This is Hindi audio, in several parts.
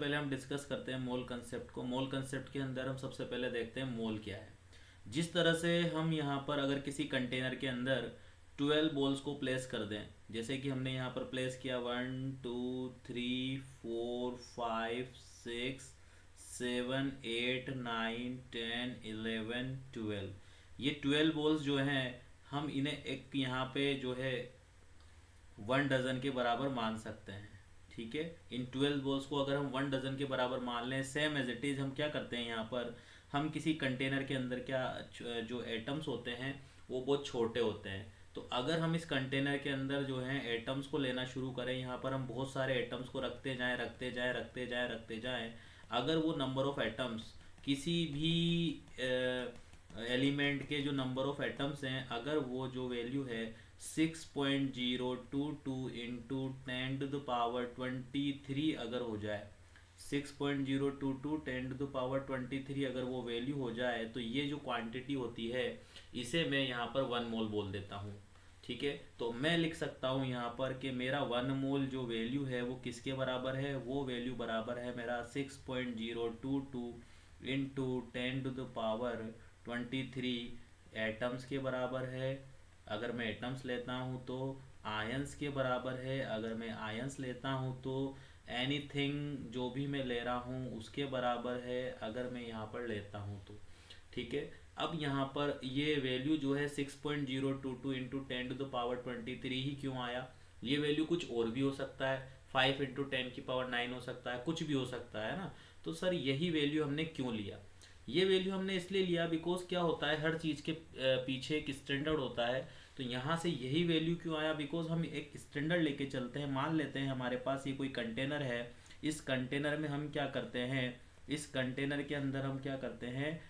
पहले हम डिस्कस करते हैं मोल कंसेप्ट को। मोल कंसेप्ट के अंदर हम सबसे पहले देखते हैं मोल क्या है। जिस तरह से हम यहाँ पर अगर किसी कंटेनर के अंदर 12 बॉल्स को प्लेस कर दें, जैसे कि हमने यहाँ पर प्लेस किया 1 2 3 4 5 6 7 8 9 10 11 12। ये 12 बॉल्स जो हैं हम इन्हें एक यहाँ पे जो है 1 डजन के बराबर मान सकते हैं। ठीक है, इन 12 बॉल्स को अगर हम 1 डजन के बराबर मान लें, सेम एज इट इज़ हम क्या करते हैं यहाँ पर, हम किसी कंटेनर के अंदर क्या जो एटम्स होते हैं वो बहुत छोटे होते हैं। तो अगर हम इस कंटेनर के अंदर जो है एटम्स को लेना शुरू करें, यहाँ पर हम बहुत सारे एटम्स को रखते जाएं रखते जाएं रखते जाएं रखते जाएं, अगर वो नंबर ऑफ एटम्स किसी भी एलिमेंट के जो नंबर ऑफ एटम्स हैं, अगर वो जो वैल्यू है 6.022 इंटू 10 टू द पावर 23 अगर हो जाए, 6.022 10 टू द पावर 23 अगर वो वैल्यू हो जाए, तो ये जो क्वांटिटी होती है इसे मैं यहाँ पर 1 मोल बोल देता हूँ। ठीक है, तो मैं लिख सकता हूँ यहाँ पर कि मेरा 1 मोल जो वैल्यू है वो किसके बराबर है, वो वैल्यू बराबर है मेरा 6.022 into 10 to the power 23 atoms के बराबर है। अगर मैं एटम्स लेता हूँ तो आयंस के बराबर है। अगर मैं आयंस लेता हूँ तो एनीथिंग जो भी मैं ले रहा हूँ उसके बराबर है, अगर मैं यहाँ पर लेता हूँ तो। ठीक है, अब यहाँ पर ये वैल्यू जो है 6.022 इंटू 10 टू द पावर 23 ही क्यों आया? ये वैल्यू कुछ और भी हो सकता है, 5 इंटू 10 की पावर 9 हो सकता है, कुछ भी हो सकता है ना। तो सर यही वैल्यू हमने क्यों लिया? ये वैल्यू हमने इसलिए लिया बिकॉज क्या होता है, हर चीज़ के पीछे एक स्टैंडर्ड होता है। तो यहाँ से यही वैल्यू क्यों आया? बिकॉज हम एक स्टैंडर्ड लेके चलते हैं। मान लेते हैं हमारे पास ये कोई कंटेनर है, इस कंटेनर में हम क्या करते हैं, इस कंटेनर के अंदर हम क्या करते हैं,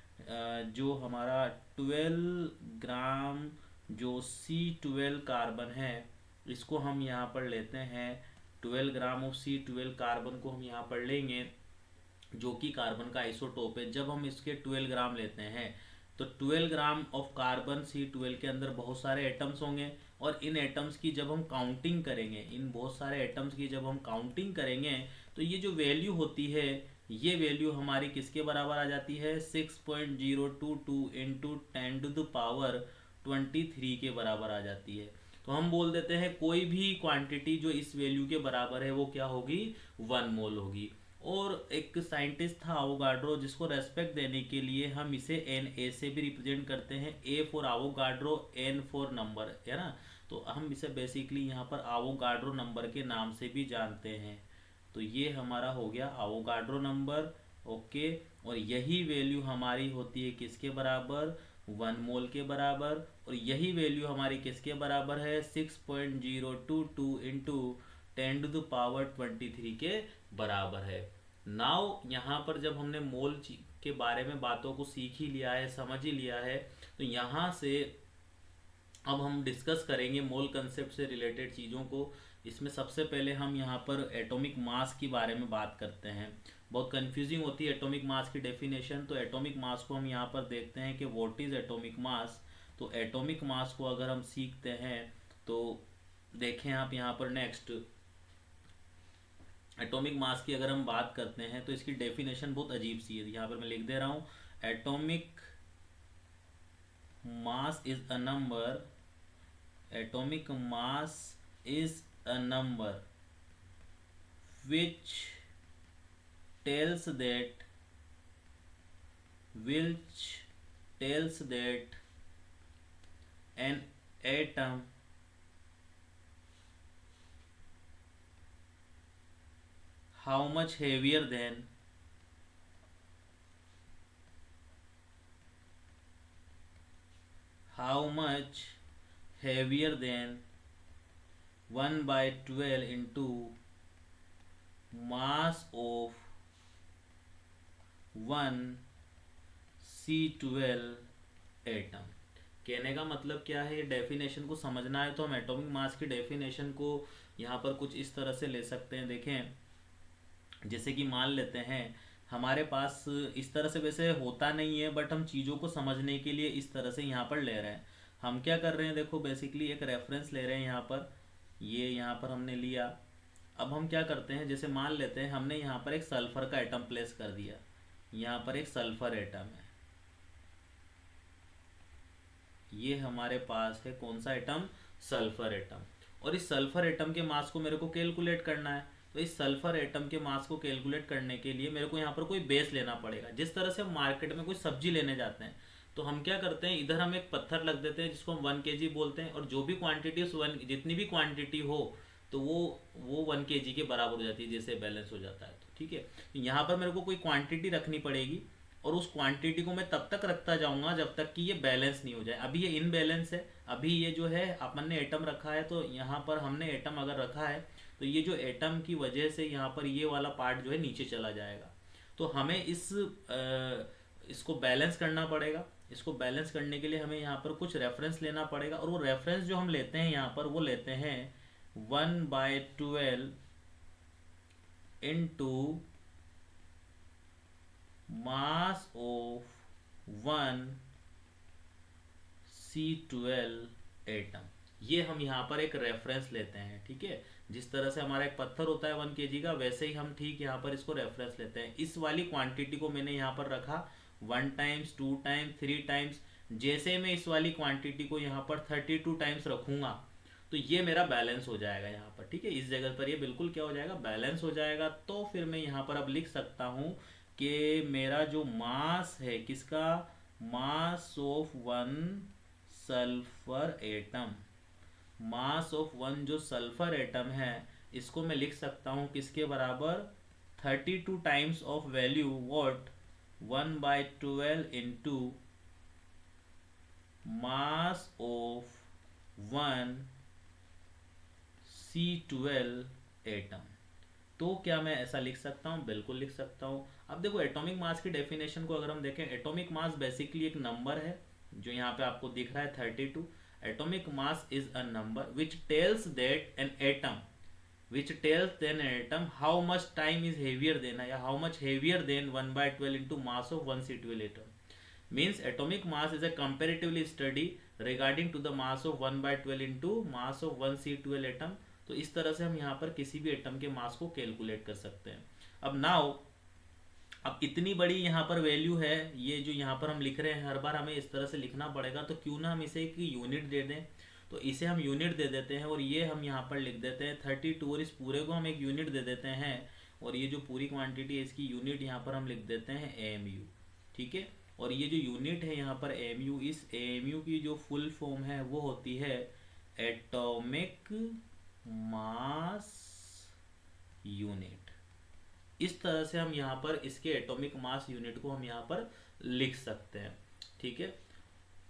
जो हमारा 12 ग्राम जो C12 कार्बन है, इसको हम यहाँ पर लेते हैं। 12 ग्राम ऑफ C12 कार्बन को हम यहाँ पर लेंगे, जो कि कार्बन का आइसोटोप है। जब हम इसके 12 ग्राम लेते हैं तो 12 ग्राम ऑफ कार्बन C12 के अंदर बहुत सारे एटम्स होंगे, और इन एटम्स की जब हम काउंटिंग करेंगे, इन बहुत सारे एटम्स की जब हम काउंटिंग करेंगे, तो ये जो वैल्यू होती है, ये वैल्यू हमारी किसके बराबर आ जाती है? 6.022 इंटू 10 टू द पावर 23 के बराबर आ जाती है। तो हम बोल देते हैं कोई भी क्वांटिटी जो इस वैल्यू के बराबर है वो क्या होगी? 1 मोल होगी। और एक साइंटिस्ट था आवोगाड्रो, जिसको रेस्पेक्ट देने के लिए हम इसे एन ए से भी रिप्रेजेंट करते हैं। A for Avogadro, N for number, है ना। तो हम इसे बेसिकली यहाँ पर आवोगाड्रो नंबर के नाम से भी जानते हैं। तो ये हमारा हो गया आवोगाड्रो नंबर। ओके, और यही वैल्यू हमारी होती है किसके बराबर? 1 मोल के बराबर। और यही वैल्यू हमारी किसके बराबर है? 6.022 इंटू 10 टू द पावर 23 के बराबर है। नाउ यहाँ पर जब हमने मोल के बारे में बातों को सीख ही लिया है, समझ ही लिया है, तो यहाँ से अब हम डिस्कस करेंगे मोल कंसेप्ट से रिलेटेड चीज़ों को। इसमें सबसे पहले हम यहाँ पर एटॉमिक मास के बारे में बात करते हैं। बहुत कंफ्यूजिंग होती है एटॉमिक मास की डेफिनेशन। तो एटॉमिक मास को हम यहाँ पर देखते हैं कि व्हाट इज़ एटॉमिक मास। तो एटॉमिक मास को अगर हम सीखते हैं तो देखें आप यहाँ पर नेक्स्ट, एटॉमिक मास की अगर हम बात करते हैं तो इसकी डेफिनेशन बहुत अजीब सी है। यहाँ पर मैं लिख दे रहा हूँ, atomic mass is a number, atomic mass is a number which tells that which tells that an atom how much heavier than how much heavier than 1 by 12 into mass of 1 C12 atom. कहने का मतलब क्या है, डेफिनेशन को समझना है तो हम एटॉमिक मास की डेफिनेशन को यहाँ पर कुछ इस तरह से ले सकते हैं। देखें, जैसे कि मान लेते हैं हमारे पास इस तरह से वैसे होता नहीं है, बट हम चीज़ों को समझने के लिए इस तरह से यहाँ पर ले रहे हैं। हम क्या कर रहे हैं, देखो बेसिकली एक रेफरेंस ले रहे हैं यहाँ पर, ये यहाँ पर हमने लिया। अब हम क्या करते हैं, जैसे मान लेते हैं हमने यहाँ पर एक सल्फर का एटम प्लेस कर दिया, यहाँ पर एक सल्फर एटम है, ये हमारे पास है कौन सा एटम, सल्फर एटम। और इस सल्फर एटम के मास को मेरे को कैलकुलेट करना है। तो इस सल्फर एटम के मास को कैलकुलेट करने के लिए मेरे को यहाँ पर कोई बेस लेना पड़ेगा। जिस तरह से हम मार्केट में कोई सब्जी लेने जाते हैं तो हम क्या करते हैं, इधर हम एक पत्थर रख देते हैं जिसको हम 1 kg बोलते हैं, और जो भी क्वांटिटी उस वन जितनी भी क्वांटिटी हो तो वो 1 kg के बराबर हो जाती है, जैसे बैलेंस हो जाता है। तो ठीक है, यहाँ पर मेरे को कोई क्वांटिटी रखनी पड़ेगी और उस क्वांटिटी को मैं तब तक रखता जाऊंगा जब तक कि ये बैलेंस नहीं हो जाए। अभी ये इनबैलेंस है, अभी ये जो है अपन ने एटम रखा है, तो यहाँ पर हमने एटम अगर रखा है तो ये जो एटम की वजह से यहाँ पर ये वाला पार्ट जो है नीचे चला जाएगा। तो हमें इसको बैलेंस करना पड़ेगा। इसको बैलेंस करने के लिए हमें यहाँ पर कुछ रेफरेंस लेना पड़ेगा, और वो रेफरेंस जो हम लेते हैं यहाँ पर वो लेते हैं 1/12 into mass of 1C12 atom. ये हम यहाँ पर एक रेफरेंस लेते हैं। ठीक है, जिस तरह से हमारा एक पत्थर होता है 1 kg का, वैसे ही हम ठीक यहाँ पर इसको रेफरेंस लेते हैं। इस वाली क्वांटिटी को मैंने यहाँ पर रखा 1 टाइम्स, 2 टाइम्स, 3 टाइम्स। जैसे मैं इस वाली क्वांटिटी को यहाँ पर 32 टाइम्स रखूँगा तो ये मेरा बैलेंस हो जाएगा यहाँ पर। ठीक है, इस जगह पर ये बिल्कुल क्या हो जाएगा, बैलेंस हो जाएगा। तो फिर मैं यहाँ पर अब लिख सकता हूँ कि मेरा जो मास है किसका, mass of 1 sulphur atom, mass of 1 जो सल्फर एटम है इसको मैं लिख सकता हूँ किसके बराबर, 32 times of value what, 1/12 into mass of 1C12 atom. तो क्या मैं ऐसा लिख सकता हूँ, बिल्कुल लिख सकता हूँ। अब देखो एटॉमिक मास की डेफिनेशन को अगर हम देखें, एटॉमिक मास बेसिकली एक नंबर है जो यहाँ पे आपको दिख रहा है 32। Atomic mass is a number which tells that an atom how much time is heavier than, या how much heavier than 1/12 into mass of 1C12 atom. means atomic mass is a comparatively study regarding to the mass of 1/12 into mass of 1C12 atom। तो इस तरह से हम यहाँ पर किसी भी एटम के मास को कैलकुलेट कर सकते हैं। अब नाउ, अब इतनी बड़ी यहाँ पर वैल्यू है, ये जो यहाँ पर हम लिख रहे हैं हर बार हमें इस तरह से लिखना पड़ेगा, तो क्यों ना हम इसे एक यूनिट दे दें। तो इसे हम यूनिट दे देते हैं और ये हम यहाँ पर लिख देते हैं 32, और इस पूरे को हम एक यूनिट दे देते हैं, और ये जो पूरी क्वांटिटी है इसकी यूनिट यहाँ पर हम लिख देते हैं AMU। ठीक है, और ये जो यूनिट है यहाँ पर AMU, इस AMU की जो फुल फॉर्म है वो होती है एटॉमिक मास यूनिट। इस तरह से हम यहाँ पर इसके एटॉमिक मास यूनिट को हम यहाँ पर लिख सकते हैं। ठीक है,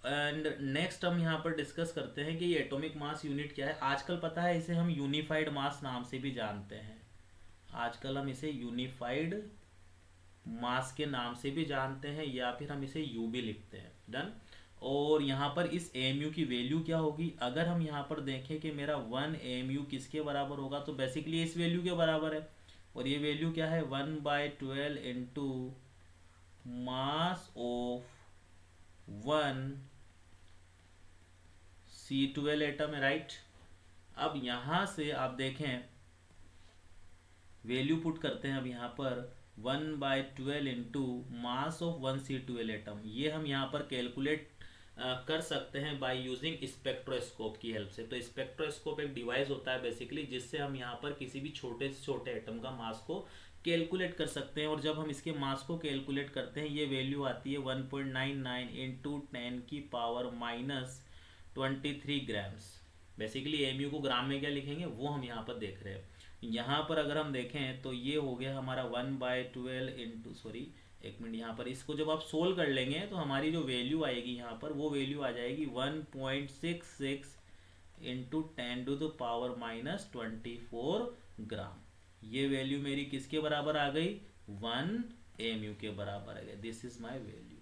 एंड नेक्स्ट हम यहाँ पर डिस्कस करते हैं कि ये एटॉमिक मास यूनिट क्या है। आजकल पता है इसे हम यूनिफाइड मास नाम से भी जानते हैं, आजकल हम इसे यूनिफाइड मास के नाम से भी जानते हैं, या फिर हम इसे यू भी लिखते हैं। डन। और यहाँ पर इस AMU की वैल्यू क्या होगी, अगर हम यहाँ पर देखें कि मेरा 1 AMU किसके बराबर होगा, तो बेसिकली इस वैल्यू के बराबर है, और ये वैल्यू क्या है, 1/12 into mass of 1C12 atom है, राइट। अब यहाँ से आप देखें वैल्यू पुट करते हैं, अब यहाँ पर 1/12 into mass of 1C12 atom, ये हम यहाँ पर कैलकुलेट कर सकते हैं बाय यूजिंग स्पेक्ट्रोस्कोप की हेल्प से। तो स्पेक्ट्रोस्कोप एक डिवाइस होता है बेसिकली जिससे हम यहाँ पर किसी भी छोटे से छोटे एटम का मास को कैलकुलेट कर सकते हैं। और जब हम इसके मास को कैलकुलेट करते हैं ये वैल्यू आती है 1.99 इंटू 10⁻⁻23 ग्राम्स। बेसिकली AMU को ग्राम में क्या लिखेंगे वो हम यहाँ पर देख रहे हैं। यहाँ पर अगर हम देखें तो ये हो गया हमारा 1/12 इंटू, सॉरी एक मिनट, यहाँ पर इसको जब आप सोल्व कर लेंगे तो हमारी जो वैल्यू आएगी यहाँ पर वो वैल्यू आ जाएगी 1.66 इंटू 10⁻⁻24 ग्राम। ये वैल्यू मेरी किसके बराबर आ गई, 1 AMU के बराबर आ गया। This is my value.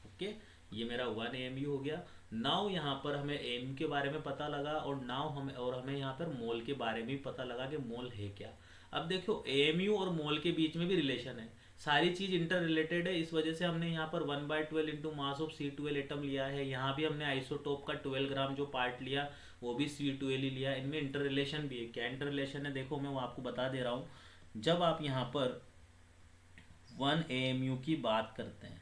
Okay, ये मेरा 1 AMU हो गया। नाउ यहाँ पर हमें AMU के बारे में पता लगा, और नाउ हमें यहाँ पर मोल के बारे में भी पता लगा कि मोल है क्या। अब देखो AMU और मोल के बीच में भी रिलेशन है, सारी चीज़ इंटर रिलेटेड है। इस वजह से हमने यहाँ पर 1/12 into mass of C12 atom लिया है। यहाँ भी हमने आइसोटोप का 12 ग्राम जो पार्ट लिया वो भी C2L ही लिया। इनमें इंटर रिलेशन भी है। क्या इंटर रिलेशन है देखो, मैं वो आपको बता दे रहा हूँ। जब आप यहाँ पर 1 AMU की बात करते हैं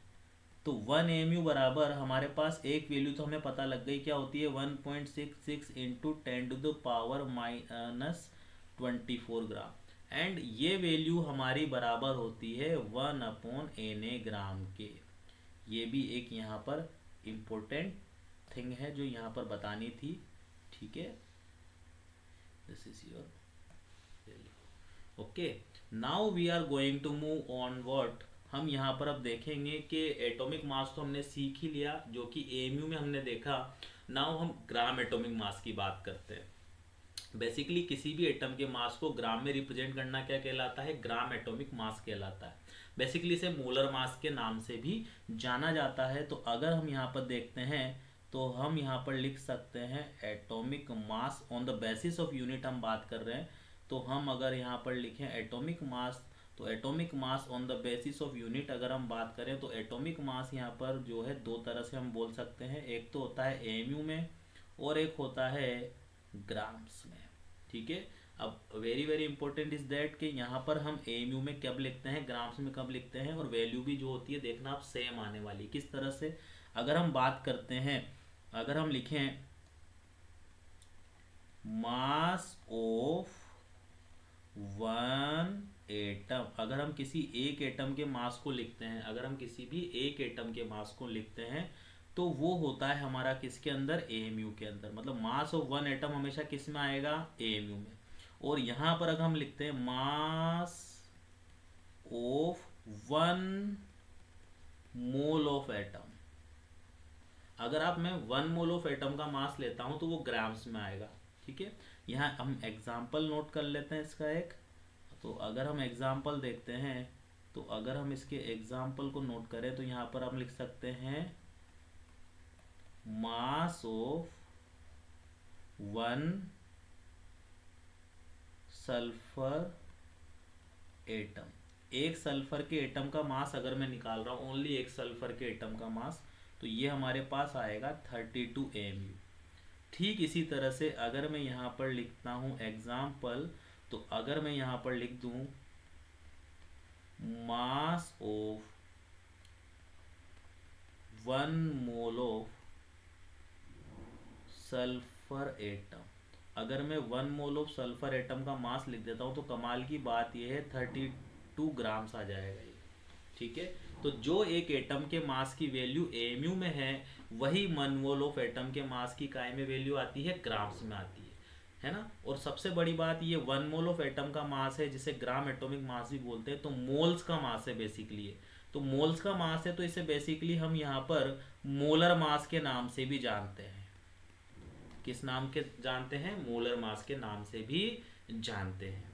तो 1 AMU बराबर हमारे पास एक वैल्यू तो हमें पता लग गई, क्या होती है, 1.66 इंटू 10⁻⁻24 ग्राम। एंड ये वैल्यू हमारी बराबर होती है 1/Na ग्राम के। ये भी एक यहाँ पर इम्पोर्टेंट थिंग है जो यहाँ पर बतानी थी। ठीक है, this is your value. Okay, now we are going to move on what. हम यहाँ पर अब देखेंगे कि एटॉमिक मास तो हमने सीख ही लिया जो कि एमयू में हमने देखा। नाउ हम ग्राम एटॉमिक मास की बात करते हैं। बेसिकली किसी भी एटम के मास को ग्राम में रिप्रेजेंट करना क्या कहलाता है, ग्राम एटॉमिक मास कहलाता है। बेसिकली इसे मोलर मास के नाम से भी जाना जाता है। तो अगर हम यहाँ पर देखते हैं तो हम यहाँ पर लिख सकते हैं atomic mass on the basis of unit हम बात कर रहे हैं। तो हम अगर यहाँ पर लिखें एटॉमिक मास, तो atomic mass on the basis of unit अगर हम बात करें तो एटॉमिक मास यहाँ पर जो है दो तरह से हम बोल सकते हैं। एक तो होता है एमयू में और एक होता है ग्राम्स में। ठीक है, अब very very important is that कि यहाँ पर हम एमयू में कब लिखते हैं, ग्राम्स में कब लिखते हैं, और वैल्यू भी जो होती है देखना आप सेम आने वाली किस तरह से। अगर हम बात करते हैं, अगर हम लिखें मास ऑफ वन एटम, अगर हम किसी एक एटम के मास को लिखते हैं, अगर हम किसी भी एक एटम के मास को लिखते हैं तो वो होता है हमारा किसके अंदर, एएमयू के अंदर। मतलब मास ऑफ वन एटम हमेशा किस में आएगा, एएमयू में। और यहां पर अगर हम लिखते हैं mass of 1 mole of atom, अगर आप मैं 1 मोल ऑफ एटम का मास लेता हूं तो वो ग्राम्स में आएगा। ठीक है, यहाँ हम एग्जाम्पल नोट कर लेते हैं इसका एक। तो अगर हम एग्जाम्पल देखते हैं तो अगर हम इसके एग्जाम्पल को नोट करें तो यहाँ पर हम लिख सकते हैं मास ऑफ 1 सल्फर एटम। एक सल्फर के एटम का मास अगर मैं निकाल रहा हूँ, ओनली एक सल्फर के एटम का मास, तो ये हमारे पास आएगा 32 AMU। ठीक इसी तरह से अगर मैं यहाँ पर लिखता हूँ एग्जाम्पल, तो अगर मैं यहाँ पर लिख दूँ mass of 1 mole of sulphur atom, अगर मैं 1 मोल ऑफ सल्फर एटम का मास लिख देता हूँ तो कमाल की बात यह है 32 ग्राम्स आ जाएगा ये। ठीक है, तो जो एक एटम के मास की वैल्यू एमयू में है वही 1 मोल ऑफ एटम के मास की काय में वैल्यू आती है, ग्राम्स में आती है ना। और सबसे बड़ी बात ये 1 मोल ऑफ एटम का मास है जिसे ग्राम एटॉमिक मास भी बोलते हैं, तो मोल्स का मास है बेसिकली ये। तो मोल्स का मास है तो इसे बेसिकली हम यहाँ पर मोलर मास के नाम से भी जानते हैं। किस नाम के जानते हैं, मोलर मास के नाम से भी जानते हैं।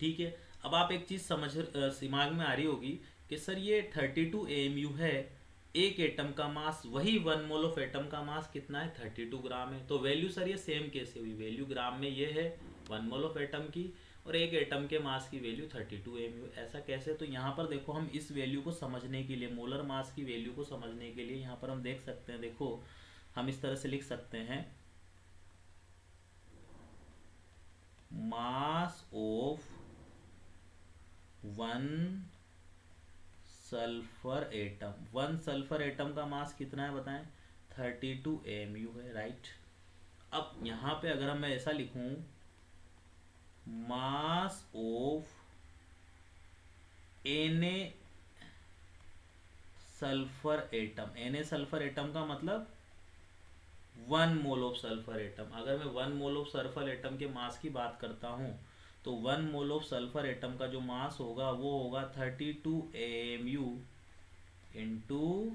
ठीक है, अब आप एक चीज समझ दिमाग में आ रही होगी कि सर ये 32 AMU है, एक एटम का मास, वही 1 मोल ऑफ एटम का मास कितना है, 32 ग्राम है। तो वैल्यू सर ये सेम कैसे हुई, वैल्यू ग्राम में ये है 1 मोल ऑफ एटम की और एक एटम के मास की वैल्यू 32 AMU, ऐसा कैसे। तो यहाँ पर देखो हम इस वैल्यू को समझने के लिए, मोलर मास की वैल्यू को समझने के लिए यहाँ पर हम देख सकते हैं, देखो हम इस तरह से लिख सकते हैं मास ऑफ 1 सल्फर एटम का मास कितना है बताएं, 32 AMU है, राइट। अब यहाँ पे अगर मैं ऐसा लिखूं mass of Na sulphur atom, Na sulphur atom का मतलब 1 मोल ऑफ सल्फर एटम। अगर मैं 1 मोल ऑफ सल्फर एटम के मास की बात करता हूँ तो 1 मोल ऑफ सल्फर एटम का जो मास होगा वो होगा 32 AMU इंटू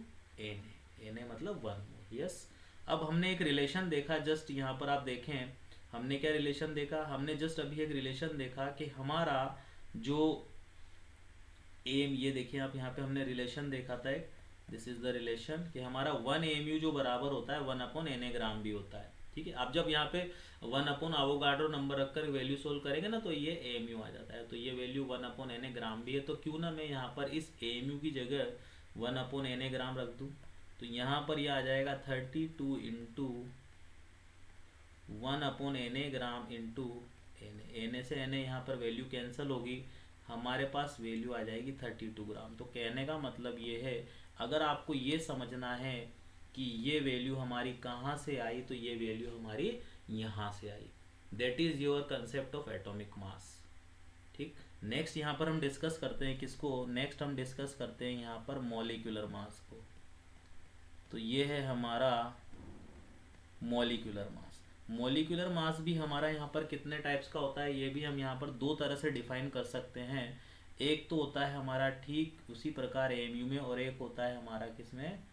Na मतलब 1 मोल। यस, अब हमने एक रिलेशन देखा, जस्ट यहाँ पर आप देखें हमने क्या रिलेशन देखा, हमने जस्ट अभी एक रिलेशन देखा कि हमारा जो एम, ये देखिए आप यहाँ पे हमने रिलेशन देखा था एक, दिस इज द रिलेशन कि हमारा 1 AMU जो बराबर होता है 1/Na ग्राम भी होता है। ठीक है, अब जब यहाँ पे 1/Avogadro नंबर रखकर वैल्यू सोल्व करेंगे ना तो ये AMU आ जाता है, तो ये वैल्यू 1/Na ग्राम भी है। तो क्यों ना मैं यहाँ पर इस AMU की जगह 1/Na ग्राम रख दूँ, तो यहाँ पर ये आ जाएगा 32 into one upon N A gram into N A से एन ए यहाँ पर वैल्यू कैंसिल होगी, हमारे पास वैल्यू आ जाएगी 32 ग्राम। तो कहने का मतलब ये है, अगर आपको ये समझना है कि ये वैल्यू हमारी कहाँ से आई, तो ये वैल्यू हमारी यहाँ से आई। That is your concept of atomic mass. ठीक, नेक्स्ट यहाँ पर हम डिस्कस करते हैं किसको, नेक्स्ट हम डिस्कस करते हैं यहाँ पर मॉलिक्यूलर मास को। तो ये है हमारा मॉलिक्यूलर मास। मॉलिक्यूलर मास भी हमारा यहाँ पर कितने टाइप्स का होता है, ये भी हम यहाँ पर दो तरह से डिफाइन कर सकते हैं। एक तो होता है हमारा ठीक उसी प्रकार एमयू में, और एक होता है हमारा किसमें,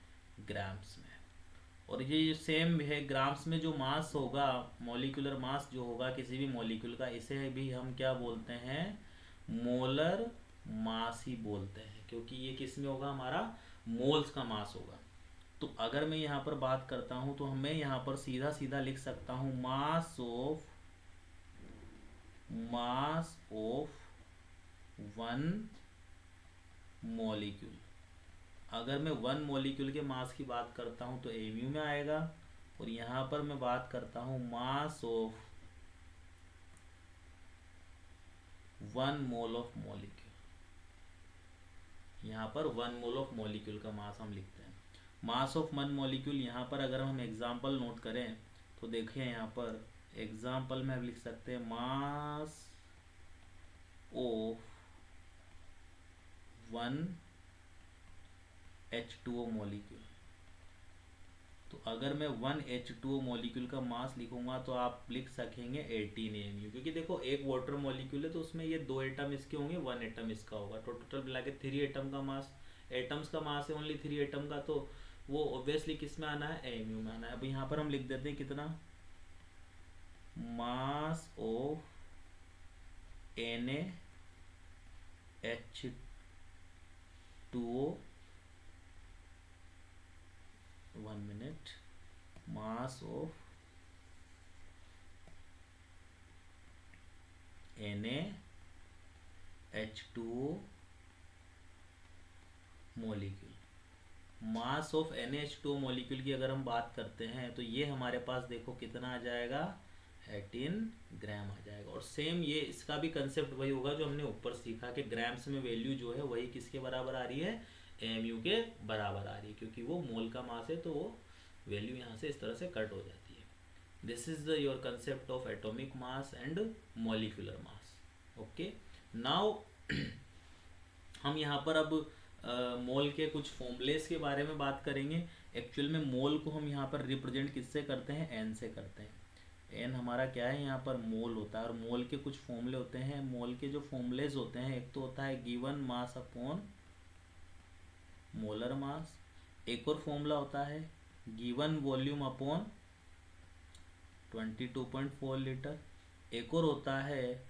ग्राम्स में। और ये सेम है, ग्राम्स में जो मास होगा, मॉलिक्यूलर मास जो होगा किसी भी मॉलिक्यूल का, इसे भी हम क्या बोलते हैं, मोलर मास ही बोलते हैं, क्योंकि ये किस में होगा, हमारा मोल्स का मास होगा। तो अगर मैं यहाँ पर बात करता हूँ तो मैं यहाँ पर सीधा सीधा लिख सकता हूँ मास ऑफ वन मॉलिक्यूल। अगर मैं वन मॉलिक्यूल के मास की बात करता हूँ तो एमयू में आएगा, और यहाँ पर मैं बात करता हूँ mass of one mole of molecule. यहाँ पर वन मोल ऑफ मॉलिक्यूल का मास हम लिखते हैं, मास ऑफ वन मॉलिक्यूल। यहाँ पर अगर हम एग्जांपल नोट करें तो देखिए, यहाँ पर एग्जांपल में हम लिख सकते हैं mass of one H2O molecule. तो अगर मैं वन H2O मॉलिक्यूल का मास लिखूंगा तो आप लिख सकेंगे 18 AMU, क्योंकि देखो एक वाटर मॉलिक्यूल है तो उसमें ये दो एटम इसके होंगे, वन एटम इसका होगा, तो टोटल मिला के 3 एटम का मास, एटम्स का मास है ओनली 3 एटम का, तो वो ऑब्वियसली किस में आना है, AMU में आना है। अब यहाँ पर हम लिख देते हैं कितना, mass of NaH2O, 1 minute, mass of NaH2O molecule. Mass of NaH2O molecule की अगर हम बात करते हैं तो ये हमारे पास देखो कितना आ जाएगा, 18 ग्राम आ जाएगा। और सेम ये इसका भी कंसेप्ट वही होगा जो हमने ऊपर सीखा कि ग्राम्स में वैल्यू जो है वही किसके बराबर आ रही है, AMU के बराबर आ रही है, क्योंकि वो मोल का मास है तो वो वैल्यू यहाँ से इस तरह से कट हो जाती है। This is the your concept of atomic mass and molecular mass. Okay, now हम यहाँ पर अब मोल के कुछ फॉर्मूलेस के बारे में बात करेंगे। एक्चुअल में मोल को हम यहाँ पर रिप्रेजेंट किससे करते हैं, एन से करते हैं। एन हमारा क्या है, यहाँ पर मोल होता है, और मोल के कुछ फॉर्मूले होते हैं। मोल के जो फॉर्मूलेस होते हैं, एक तो होता है given mass upon molar mass, एक और फॉर्मूला होता है गिवन वॉल्यूम अपॉन 22.4 लीटर, एक और होता है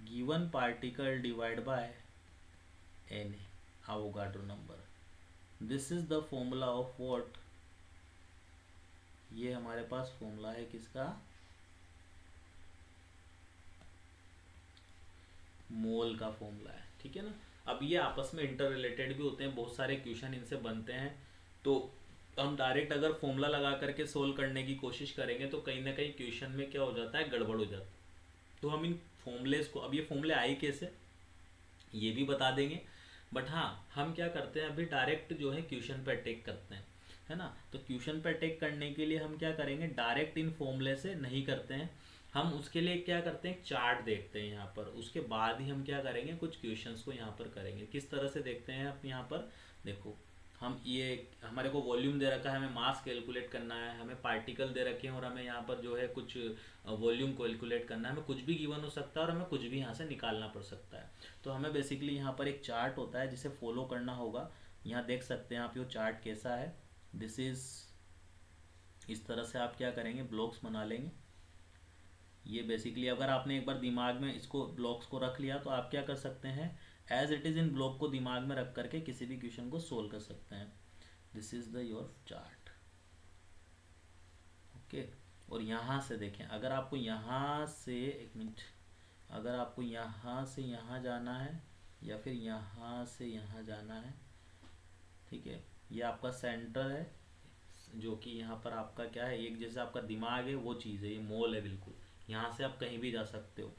given particle divide by N A, Avogadro number. This is the formula of what, ये हमारे पास फॉर्मूला है किसका, मोल का फॉर्मूला है। ठीक है ना, अब ये आपस में इंटर रिलेटेड भी होते हैं, बहुत सारे क्वेश्चन इनसे बनते हैं, तो हम डायरेक्ट अगर फॉर्मूला लगा करके सोल्व करने की कोशिश करेंगे तो कहीं ना कहीं क्वेश्चन में क्या हो जाता है, गड़बड़ हो जाता है। तो हम इन फॉर्मूलेस को, अब ये फॉर्मूले आई कैसे ये भी बता देंगे, बट हाँ हम क्या करते हैं अभी डायरेक्ट जो है क्वेश्चन पे अटैक करते हैं, है ना। तो क्वेश्चन पे अटैक करने के लिए हम क्या करेंगे, डायरेक्ट इन फॉर्मूले से नहीं करते हैं, हम उसके लिए क्या करते हैं, चार्ट देखते हैं यहाँ पर, उसके बाद ही हम क्या करेंगे, कुछ क्वेश्चंस को यहाँ पर करेंगे। किस तरह से देखते हैं आप, यहाँ पर देखो, हम ये हमारे को वॉल्यूम दे रखा है, हमें मास कैलकुलेट करना है, हमें पार्टिकल दे रखे हैं, और हमें यहाँ पर जो है कुछ वॉल्यूम कैलकुलेट करना है, हमें कुछ भी गिवन हो सकता है और हमें कुछ भी यहाँ से निकालना पड़ सकता है। तो हमें बेसिकली यहाँ पर एक चार्ट होता है जिसे फॉलो करना होगा। यहाँ देख सकते हैं आप ये चार्ट कैसा है, दिस इज, इस तरह से आप क्या करेंगे, ब्लॉक्स बना लेंगे। ये बेसिकली अगर आपने एक बार दिमाग में इसको ब्लॉक्स को रख लिया तो आप क्या कर सकते हैं, as it is in block को दिमाग में रख करके किसी भी क्वेश्चन को सोल्व कर सकते हैं। This is the your chart. Okay, और यहाँ से देखें, अगर आपको यहाँ से, एक मिनट, अगर आपको यहाँ से यहाँ जाना है या फिर यहाँ से यहाँ जाना है, ठीक है, ये आपका सेंटर है, जो कि यहाँ पर आपका क्या है, एक जैसे आपका दिमाग है वो चीज़ है, ये मोल है बिल्कुल। यहाँ से आप कहीं भी जा सकते हो।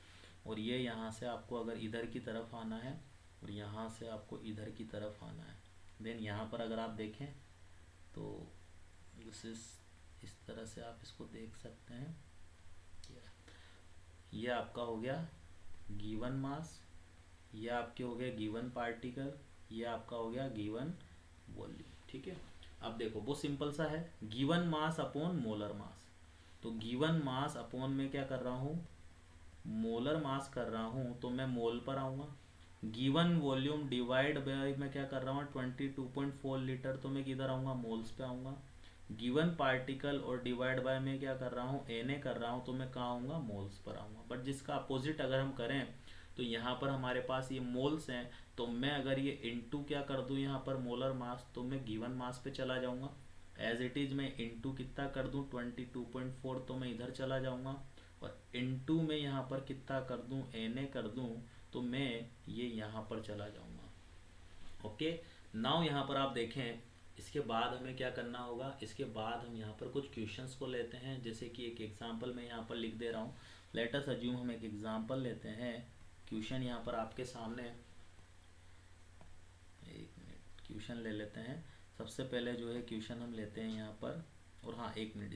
और ये यहाँ से आपको अगर इधर की तरफ आना है और यहाँ से आपको इधर की तरफ आना है, देन यहाँ पर अगर आप देखें तो इस तरह से आप इसको देख सकते हैं। ये आपका हो गया गिवन मास, ये आपके हो गया गिवन पार्टिकल, ये आपका हो गया गिवन वॉल्यूम। ठीक है, अब देखो वो सिंपल सा है, given mass upon molar mass. तो गिवन मास अपॉन में क्या कर रहा हूँ, मोलर मास कर रहा हूँ, तो मैं मोल पर आऊँगा। गिवन वॉल्यूम डिवाइड बाय मैं क्या कर रहा हूँ 22.4 लीटर, तो मैं किधर आऊँगा, मोल्स पे आऊँगा। गिवन पार्टिकल और डिवाइड बाय में क्या कर रहा हूँ, एन ए कर रहा हूँ, तो मैं कहाँ आऊँगा, मोल्स पर आऊँगा। बट जिसका अपोजिट अगर हम करें तो यहाँ पर हमारे पास ये मोल्स हैं, तो मैं अगर ये इनटू क्या कर दूँ यहाँ पर मोलर मास, तो मैं गिवन मास पे चला जाऊँगा। एज इट इज़ मैं इनटू कितना कर दूँ 22.4, तो मैं इधर चला जाऊँगा। और इनटू में यहाँ पर कितना कर दूँ, एन ए कर दूँ, तो मैं ये यहाँ पर चला जाऊँगा। ओके, नाउ यहाँ पर आप देखें, इसके बाद हमें क्या करना होगा, इसके बाद हम यहाँ पर कुछ क्वेश्चंस को लेते हैं। जैसे कि एक एग्जांपल मैं यहाँ पर लिख दे रहा हूँ। लेट अस अज्यूम, हम एक एग्जांपल लेते हैं। क्वेश्चन यहाँ पर आपके सामने, एक मिनट क्वेश्चन ले लेते हैं। सबसे पहले जो है क्वेश्चन हम लेते हैं यहाँ पर, और हाँ एक मिनट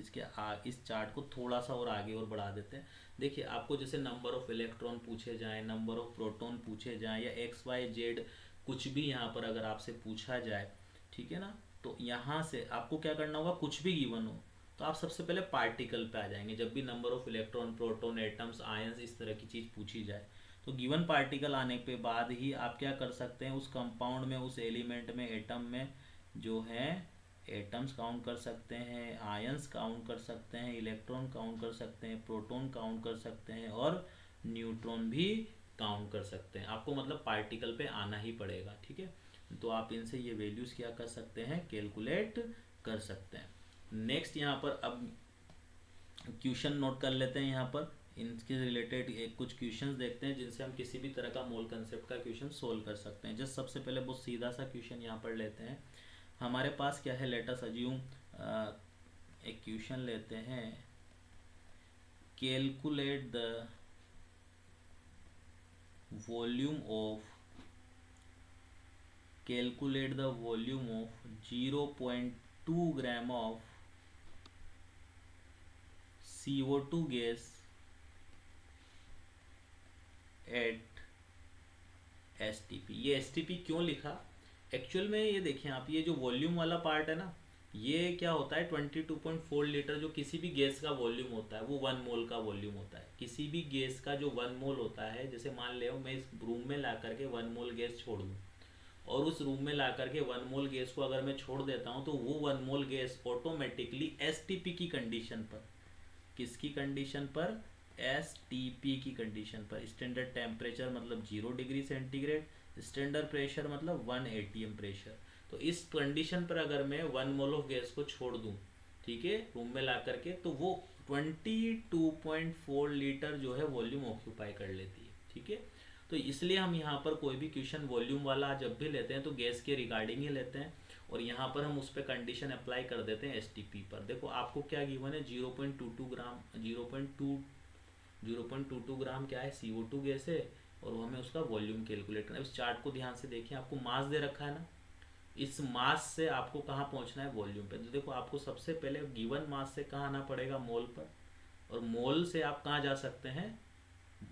इस चार्ट को थोड़ा सा और आगे और बढ़ा देते हैं। देखिए आपको जैसे नंबर ऑफ इलेक्ट्रॉन पूछे जाए, नंबर ऑफ प्रोटॉन पूछे जाए, या एक्स वाई जेड कुछ भी यहाँ पर अगर आपसे पूछा जाए, ठीक है ना, तो यहाँ से आपको क्या करना होगा, कुछ भी गिवन हो तो आप सबसे पहले पार्टिकल पे आ जाएंगे। जब भी number of electron, proton, atoms, ions इस तरह की चीज़ पूछी जाए, तो गिवन पार्टिकल आने के बाद ही आप क्या कर सकते हैं, उस कंपाउंड में, उस एलिमेंट में, एटम में जो है एटम्स काउंट कर सकते हैं, आयंस काउंट कर सकते हैं, इलेक्ट्रॉन काउंट कर सकते हैं, प्रोटॉन काउंट कर सकते हैं, और न्यूट्रॉन भी काउंट कर सकते हैं। आपको मतलब पार्टिकल पे आना ही पड़ेगा। ठीक है, तो आप इनसे ये वैल्यूज़ क्या कर सकते हैं, कैलकुलेट कर सकते हैं। नेक्स्ट यहाँ पर अब क्वेश्चन नोट कर लेते हैं। यहाँ पर इनके रिलेटेड एक कुछ क्वेश्चंस देखते हैं जिनसे हम किसी भी तरह का मोल कंसेप्ट का क्वेश्चन सोल्व कर सकते हैं। जस्ट सबसे पहले बहुत सीधा सा क्वेश्चन यहाँ पर लेते हैं। हमारे पास क्या है, लेट अस अज्यूम, एक क्वेश्चन लेते हैं, calculate the volume of 0.2 gram of CO2 gas at STP। ये STP क्यों लिखा, एक्चुअल में ये देखें आप, ये जो वॉल्यूम वाला पार्ट है ना, ये क्या होता है 22.4 लीटर, जो किसी भी गैस का वॉल्यूम होता है वो 1 मोल का वॉल्यूम होता है। किसी भी गैस का जो 1 मोल होता है, जैसे मान ले मैं इस रूम में ला करके 1 मोल गैस छोड़ दूँ, और उस रूम में ला करके 1 मोल गैस को अगर मैं छोड़ देता हूँ, तो वो 1 मोल गैस ऑटोमेटिकली STP की कंडीशन पर, किसकी कंडीशन पर, STP की कंडीशन पर, स्टैंडर्ड टेम्परेचर मतलब 0 डिग्री सेंटीग्रेड, स्टैंडर्ड प्रेशर मतलब 1 ATM प्रेशर। तो इस कंडीशन पर अगर मैं 1 मोल ऑफ गैस को छोड़ दूं, ठीक है, रूम में ला करके, तो वो 22.4 लीटर जो है वॉल्यूम ऑक्यूपाई कर लेती है। ठीक है, तो इसलिए हम यहाँ पर कोई भी क्वेश्चन वॉल्यूम वाला जब भी लेते हैं तो गैस के रिगार्डिंग ही लेते हैं, और यहाँ पर हम उस पर कंडीशन अप्लाई कर देते हैं STP पर। देखो आपको क्या गिवन है, 0.22 ग्राम, 0.22 ग्राम क्या है, CO2 गैस है, और हमें उसका वॉल्यूम कैलकुलेट करना है। इस चार्ट को ध्यान से देखिए, आपको मास दे रखा है ना, इस मास से आपको कहाँ पहुँचना है, वॉल्यूम पे। तो देखो आपको सबसे पहले गिवन मास से कहाँ आना पड़ेगा, मोल पर, और मोल से आप कहाँ जा सकते हैं,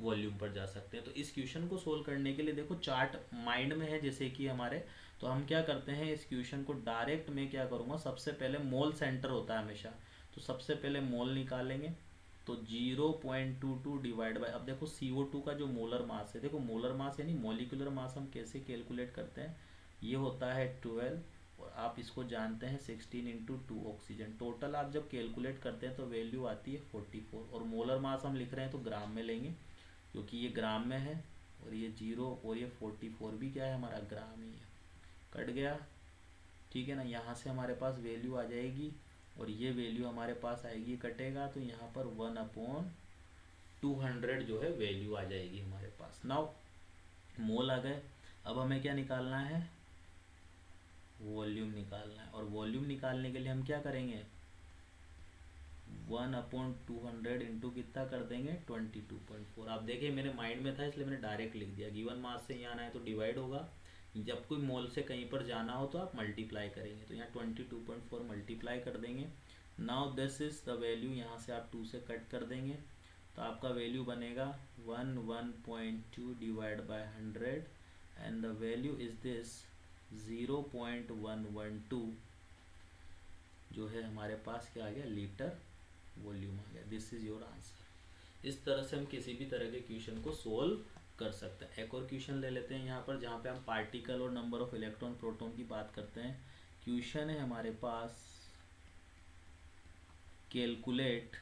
वॉल्यूम पर जा सकते हैं। तो इस क्वेश्चन को सोल्व करने के लिए देखो चार्ट माइंड में है जैसे कि हमारे, तो हम क्या करते हैं, इस क्वेश्चन को डायरेक्ट में क्या करूँगा, सबसे पहले मोल सेंटर होता है हमेशा, तो सबसे पहले मोल निकालेंगे। तो 0.22 डिवाइड बाय, अब देखो CO2 का जो मोलर मास है, देखो मोलर मास यानी मॉलिक्यूलर मास हम कैसे कैलकुलेट करते हैं, ये होता है 12, और आप इसको जानते हैं 16 इंटू 2 ऑक्सीजन। टोटल आप जब कैलकुलेट करते हैं तो वैल्यू आती है 44, और मोलर मास हम लिख रहे हैं तो ग्राम में लेंगे क्योंकि ये ग्राम में है, और ये 0 और ये 44 भी क्या है, हमारा ग्राम ही है। कट गया, ठीक है ना, यहाँ से हमारे पास वैल्यू आ जाएगी, और ये वैल्यू हमारे पास आएगी, कटेगा तो यहाँ पर 1/200 जो है वैल्यू आ जाएगी हमारे पास। नाउ मोल आ गए, अब हमें क्या निकालना है, वॉल्यूम निकालना है, और वॉल्यूम निकालने के लिए हम क्या करेंगे, 1/200 इंटू कितना कर देंगे 22.4। आप देखिए मेरे माइंड में था इसलिए मैंने डायरेक्ट लिख दिया, गिवन मास से यहाँ आना है तो डिवाइड होगा, जब कोई मोल से कहीं पर जाना हो तो आप मल्टीप्लाई करेंगे, तो यहाँ 22.4 मल्टीप्लाई कर देंगे। Now this is the value, यहाँ से आप 2 से कट कर देंगे तो आपका वैल्यू बनेगा 1.2 divide by 100 and the value is this 0.112, जो है हमारे पास क्या आ गया, लीटर वॉल्यूम आ गया। This is your answer. इस तरह से हम किसी भी तरह के क्वेश्चन को सोल्व कर सकते हैं। एक और क्वेश्चन ले लेते हैं यहाँ पर, जहाँ पे हम पार्टिकल और नंबर ऑफ इलेक्ट्रॉन प्रोटॉन की बात करते हैं। क्वेश्चन है हमारे पास, calculate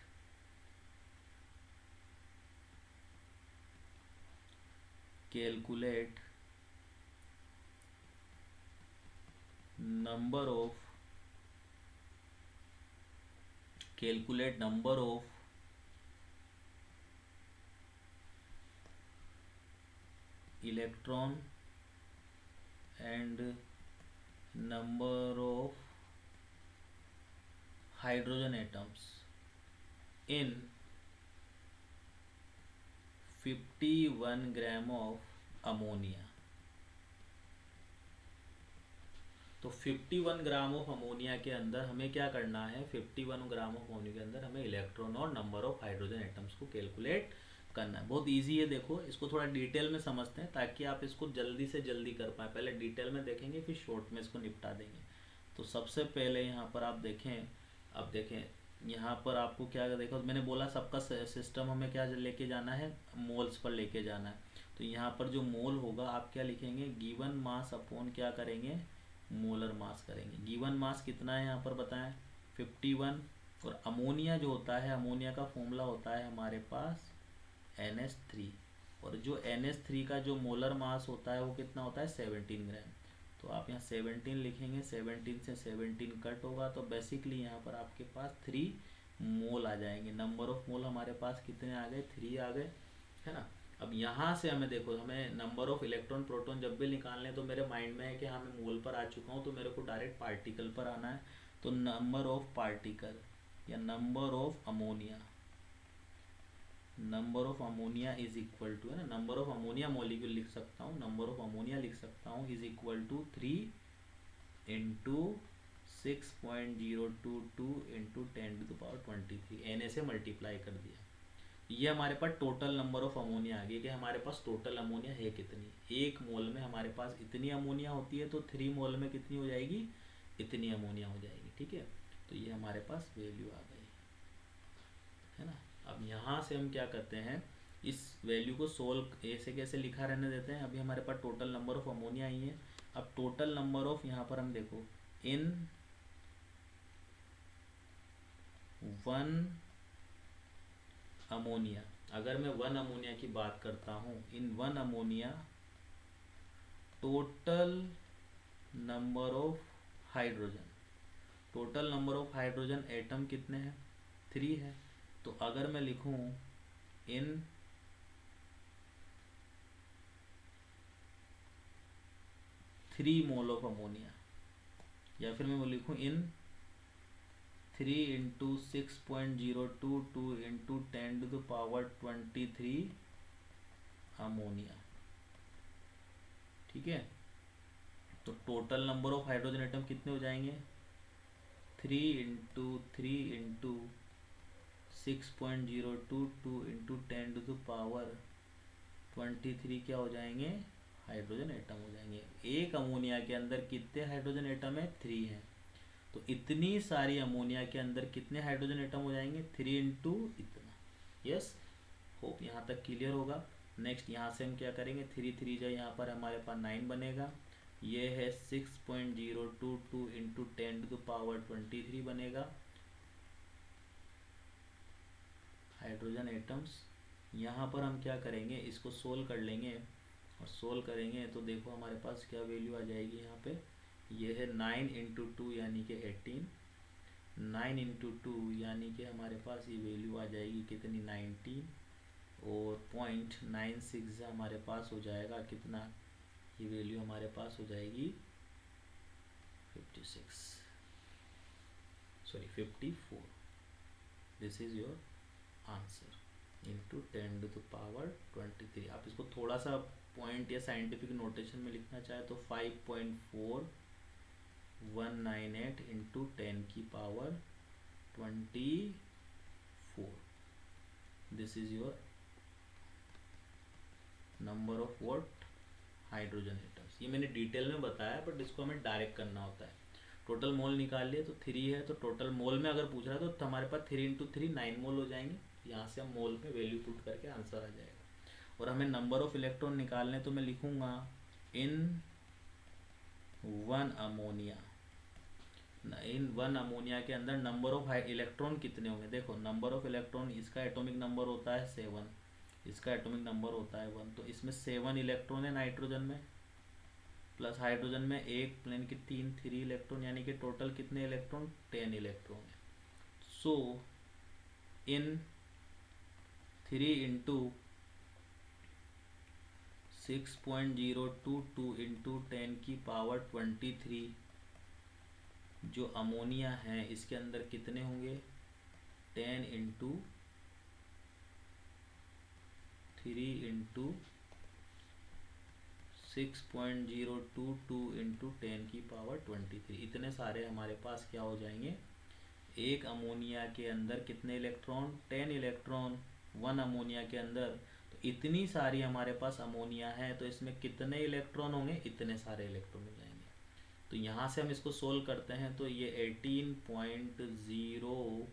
number of electron and number of hydrogen atoms in 51 gram of ammonia. तो 51 ग्राम ऑफ अमोनिया के अंदर हमें क्या करना है, 51 ग्राम ऑफ अमोनिया के अंदर हमें इलेक्ट्रॉन और नंबर ऑफ हाइड्रोजन एटम्स को कैलकुलेट करना है। बहुत इजी है, देखो इसको थोड़ा डिटेल में समझते हैं ताकि आप इसको जल्दी से जल्दी कर पाएँ। पहले डिटेल में देखेंगे फिर शॉर्ट में इसको निपटा देंगे। तो सबसे पहले यहाँ पर आप देखें, अब देखें यहाँ पर आपको क्या देखो, मैंने बोला सबका सिस्टम हमें क्या लेके जाना है, मोल्स पर लेके जाना है। तो यहाँ पर जो मोल होगा आप क्या लिखेंगे, गिवन मास अपॉन क्या करेंगे, मोलर मास करेंगे। गिवन मास कितना है यहाँ पर बताएं, 51। और अमोनिया जो होता है, अमोनिया का फॉर्मूला होता है हमारे पास NH3, और जो NH3 का जो मोलर मास होता है वो कितना होता है 17 ग्राम। तो आप यहाँ 17 लिखेंगे, 17 से 17 कट होगा तो बेसिकली यहाँ पर आपके पास 3 मोल आ जाएंगे। नंबर ऑफ मोल हमारे पास कितने आ गए, 3 आ गए, है ना। अब यहाँ से हमें देखो, हमें नंबर ऑफ इलेक्ट्रॉन प्रोटॉन जब भी निकालने, तो मेरे माइंड में है कि हाँ मैं मोल पर आ चुका हूँ तो मेरे को डायरेक्ट पार्टिकल पर आना है। तो नंबर ऑफ पार्टिकल या number of ammonia, number of ammonia is equal to, है ना, नंबर ऑफ अमोनिया मॉलिक्यूल लिख सकता हूँ, नंबर ऑफ अमोनिया लिख सकता हूँ is equal to 3 into 6.022 into 10⁻23, N से मल्टीप्लाई कर दिया। ये हमारे पास टोटल नंबर ऑफ अमोनिया आ गई कि हमारे पास टोटल अमोनिया है कितनी। एक मोल में हमारे पास इतनी अमोनिया होती है, तो 3 मोल में कितनी हो जाएगी, इतनी अमोनिया हो जाएगी, ठीक है। तो ये हमारे पास वैल्यू आ गई, है ना। अब यहाँ से हम क्या करते हैं, इस वैल्यू को सोल्व ऐसे कैसे लिखा रहने देते हैं। अभी हमारे पास टोटल नंबर ऑफ अमोनिया आई है। अब टोटल नंबर ऑफ, यहाँ पर हम देखो, इन 1 अमोनिया, अगर मैं 1 अमोनिया की बात करता हूँ, इन 1 ammonia total number of hydrogen, total number of hydrogen atom कितने हैं, 3 है। तो अगर मैं लिखूं इन 3 मोल ऑफ अमोनिया, या फिर मैं लिखूं इन 3 इंटू 6.022 इंटू 10⁻23 अमोनिया, ठीक है। तो total number of hydrogen atom कितने हो जाएंगे, 3 इंटू 6.022 इंटू 10⁻23 क्या हो जाएंगे, हाइड्रोजन एटम हो जाएंगे। एक अमोनिया के अंदर कितने हाइड्रोजन एटम है, 3 है। तो इतनी सारी अमोनिया के अंदर कितने हाइड्रोजन एटम हो जाएंगे, 3 इंटू इतना। यस, होप यहाँ तक क्लियर होगा। नेक्स्ट यहाँ से हम क्या करेंगे, 3 3 जाए, यहाँ पर हमारे पास 9 बनेगा। ये है 6.022 इंटू 10⁻23 बनेगा हाइड्रोजन एटम्स। यहाँ पर हम क्या करेंगे, इसको सोल्व कर लेंगे, और सोल्व करेंगे तो देखो हमारे पास क्या वैल्यू आ जाएगी यहाँ पे। ये है 9 इंटू 2 यानी कि 18, 9 इंटू 2 यानी कि हमारे पास ये वैल्यू आ जाएगी कितनी, 19, और 0.96 हमारे पास हो जाएगा कितना, ये वैल्यू हमारे पास हो जाएगी 56, sorry 54, this is your answer into 10⁻23। आप इसको थोड़ा सा पॉइंट या साइंटिफिक नोटेशन में लिखना चाहे तो 5.4198 into 10⁻24, this is your number of what hydrogen atoms. ये मैंने डिटेल में बताया, बट इसको हमें डायरेक्ट करना होता है। टोटल मोल निकाल लिए तो 3 है, तो टोटल मोल में अगर पूछ रहा है तो हमारे पास 3 इंटू 3 9 मोल हो जाएंगे। यहाँ से हम मोल में वैल्यू पुट करके आंसर आ जाएगा। और हमें नंबर ऑफ इलेक्ट्रॉन निकालने, तो मैं लिखूँगा इन 1 अमोनिया, इन 1 अमोनिया के अंदर नंबर ऑफ इलेक्ट्रॉन कितने होंगे। देखो नंबर ऑफ इलेक्ट्रॉन, इसका एटॉमिक नंबर होता है 7, इसका एटॉमिक नंबर होता है 1, तो इसमें 7 इलेक्ट्रॉन है नाइट्रोजन में, प्लस हाइड्रोजन में एक प्लेन की 3 इलेक्ट्रॉन, यानी कि टोटल कितने इलेक्ट्रॉन 10 इलेक्ट्रॉन है। सो इन 3 इंटू 6.022 इंटू 10⁻23 जो अमोनिया है, इसके अंदर कितने होंगे 10 इंटू 3 इंटू 6.022 इंटू 10⁻23, इतने सारे हमारे पास क्या हो जाएंगे। एक अमोनिया के अंदर कितने इलेक्ट्रॉन 10 इलेक्ट्रॉन, 1 अमोनिया के अंदर, तो इतनी सारी हमारे पास अमोनिया है, तो इसमें कितने इलेक्ट्रॉन होंगे, इतने सारे इलेक्ट्रॉन हो जाएंगे। तो यहाँ से हम इसको सोल्व करते हैं, तो ये 18.0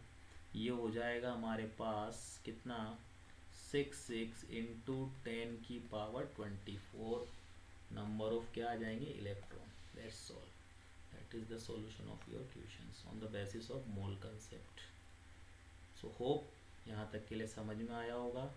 ये हो जाएगा हमारे पास कितना 66 इंटू 10⁻24 नंबर ऑफ क्या आ जाएंगे electron. That's all, that is the solution of your questions on the basis of mole concept. So hope यहाँ तक के लिए समझ में आया होगा।